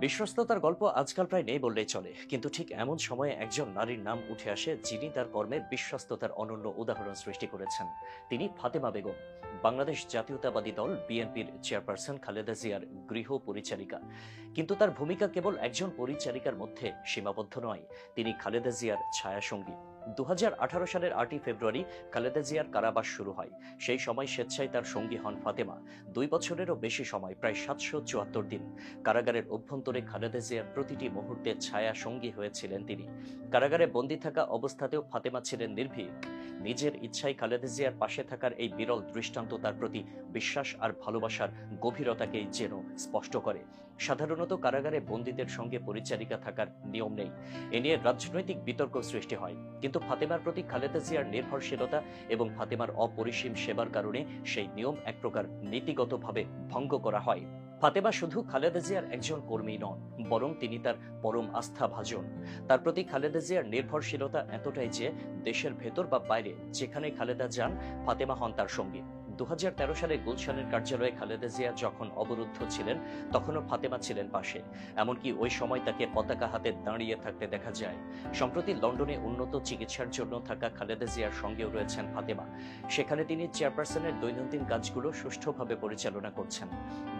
বিশ্বস্ততার গল্প আজকাল প্রায় নেই বললেই চলে, কিন্তু ঠিক এমন সময়ে একজন নারীর নাম উঠে আসে যিনি তার কর্মে বিশ্বস্ততার অনন্য উদাহরণ সৃষ্টি করেছেন। তিনি ফাতেমা বেগম, বাংলাদেশ জাতীয়তাবাদী দল বিএনপির চেয়ারপারসন খালেদা জিয়ার গৃহ পরিচারিকা। কিন্তু তার ভূমিকা কেবল একজন পরিচারিকার মধ্যে সীমাবদ্ধ নয়, তিনি খালেদা জিয়ার ছায়াসঙ্গী। 2018 সালের 8ই ফেব্রুয়ারি খালেদা জিয়ার কারাবাস শুরু হয়। সেই সময় স্বেচ্ছায় তার সঙ্গী হন ফাতেমা। 2 বছরেরও বেশি সময়, প্রায় 774 দিন কারাগারের অভ্যন্তরে খালেদা জিয়ার প্রতিটি মুহূর্তে ছায়া সঙ্গী হয়েছিলেন তিনি। কারাগারে বন্দী থাকা অবস্থাতেও ফাতেমা ছিলেন নির্ভীক। নিজের ইচ্ছায় খালেদা জিয়ার পাশে থাকার এই বিরল দৃষ্টান্ত তার প্রতি বিশ্বাস আর ভালোবাসার গভীরতাকেই যেন স্পষ্ট করে। সাধারণত কারাগারে বন্দীদের সঙ্গে পরিচারিকা থাকার নিয়ম নেই, এ নিয়ে রাজনৈতিক বিতর্ক সৃষ্টি হয়। কিন্তু ফাতেমার প্রতি খালেদা জিয়ার নির্ভরশীলতা এবং ফাতেমার অপরিসীম সেবার কারণে সেই নিয়ম এক প্রকার নীতিগতভাবে ভঙ্গ করা হয়। ফাতেমা শুধু খালেদা জিয়ার একজন কর্মী নন, বরং তিনি তার পরম আস্থাভাজন। তার প্রতি খালেদা জিয়ার নির্ভরশীলতা এতটাই যে দেশের ভেতর বা বাইরে যেখানে খালেদা যান, ফাতেমা হন তার সঙ্গী। 2013 সালে গুলশানের কার্যালয়ে খালেদা জিয়া যখন অবরুদ্ধ ছিলেন, তখনও ফাতেমা ছিলেন পাশে। এমনকি ওই সময় তাকে পতাকা হাতে দাঁড়িয়ে থাকতে দেখা যায়। সম্প্রতি লন্ডনে উন্নত চিকিৎসার জন্য থাকা খালেদা জিয়ার সঙ্গেও রয়েছেন ফাতেমা। সেখানে তিনি চেয়ারপারসনের দৈনন্দিন কাজগুলো সুষ্ঠুভাবে পরিচালনা করছেন।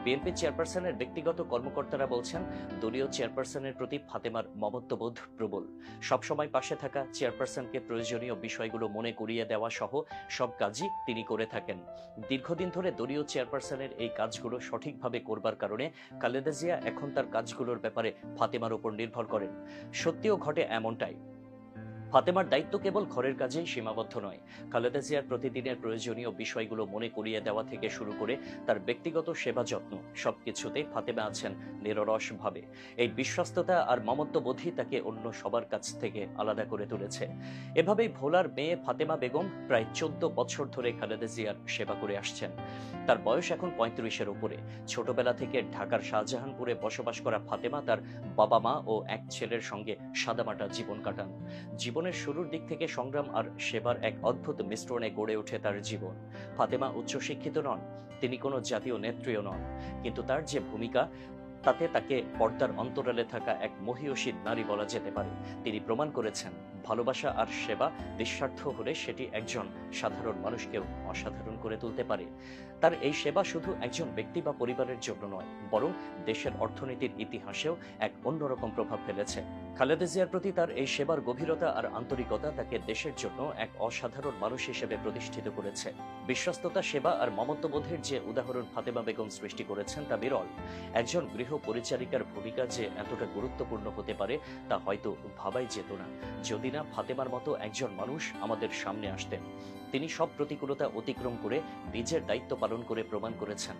বিএনপি চেয়ারপারসনের ব্যক্তিগত কর্মকর্তারা বলছেন, দলীয় চেয়ারপারসনের প্রতি ফাতেমার মমত্ববোধ প্রবল। সবসময় পাশে থাকা, চেয়ারপারসনকে প্রয়োজনীয় বিষয়গুলো মনে করিয়ে দেওয়া সহ সব কাজই তিনি করে থাকেন। দীর্ঘদিন ধরে দলীয় চেয়ারপারসনের এই কাজগুলো সঠিকভাবে করবার কারণে খালেদা জিয়া এখন তার কাজগুলোর ব্যাপারে ফাতেমার উপর নির্ভর করেন। সত্যিও ঘটে এমনটাই। ফাতেমার দায়িত্ব কেবল ঘরের কাজেই সীমাবদ্ধ নয়। খালেদা জিয়ার প্রতিদিনের প্রয়োজনীয় বিষয়গুলো মনে করিয়ে দেওয়া থেকে শুরু করে তার ব্যক্তিগত সেবা যত্ন, সবকিছুতেই ফাতেমা আছেন নিরলসভাবে। এই বিশ্বস্ততা আর মমত্ববোধই তাকে অন্য সবার কাছ থেকে আলাদা করে তুলেছে। এভাবেই ভোলার মেয়ে ফাতেমা বেগম প্রায় 14 বছর ধরে খালেদা জিয়ার সেবা করে আসছেন। তার বয়স এখন 35-এর উপরে। ছোটবেলা থেকে ঢাকার শাহজাহানপুরে বসবাস করা ফাতেমা তার বাবা মা ও এক ছেলের সঙ্গে সাদামাটা জীবন কাটান। জীবনের শুরুর দিক থেকে সংগ্রাম আর সেবার এক অদ্ভুত মিশ্রণে গড়ে ওঠে তার জীবন। ফাতেমা উচ্চশিক্ষিত নন, তিনি কোনো জাতীয় নেত্রীও নন, কিন্তু তার যে ভূমিকা, তাতে তাকে পর্দার অন্তরালে থাকা এক মহীয়সী নারী বলা যেতে পারে। তিনি প্রমাণ করেছেন, ভালোবাসা আর সেবা নিঃস্বার্থ হলে সেটি একজন সাধারণ মানুষকেও অসাধারণ করে তুলতে পারে। তার এই সেবা শুধু একজন ব্যক্তি বা পরিবারের জন্য নয়, বরং দেশের অর্থনীতির ইতিহাসেও এক অন্যরকম প্রভাব ফেলেছে। খালেদা জিয়ার প্রতি তার এই সেবার গভীরতা আর আন্তরিকতা তাকে দেশের জন্য এক অসাধারণ মানুষ হিসেবে প্রতিষ্ঠিত করেছে। বিশ্বস্ততা, সেবা আর মমত্ববোধের যে উদাহরণ ফাতেমা বেগম সৃষ্টি করেছেন তা বিরল। একজন গৃহ পরিচারিকার ভূমিকা যে এতটা গুরুত্বপূর্ণ হতে পারে তা হয়তো ভাবাই যেত না, যদি না ফাতেমার মতো একজন মানুষ আমাদের সামনে আসতেন। তিনি সব প্রতিকূলতা অতিক্রম করে নিজের দায়িত্ব পালন করে প্রমাণ করেছেন,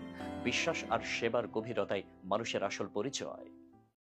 বিশ্বাস আর সেবার গভীরতাই মানুষের আসল পরিচয়।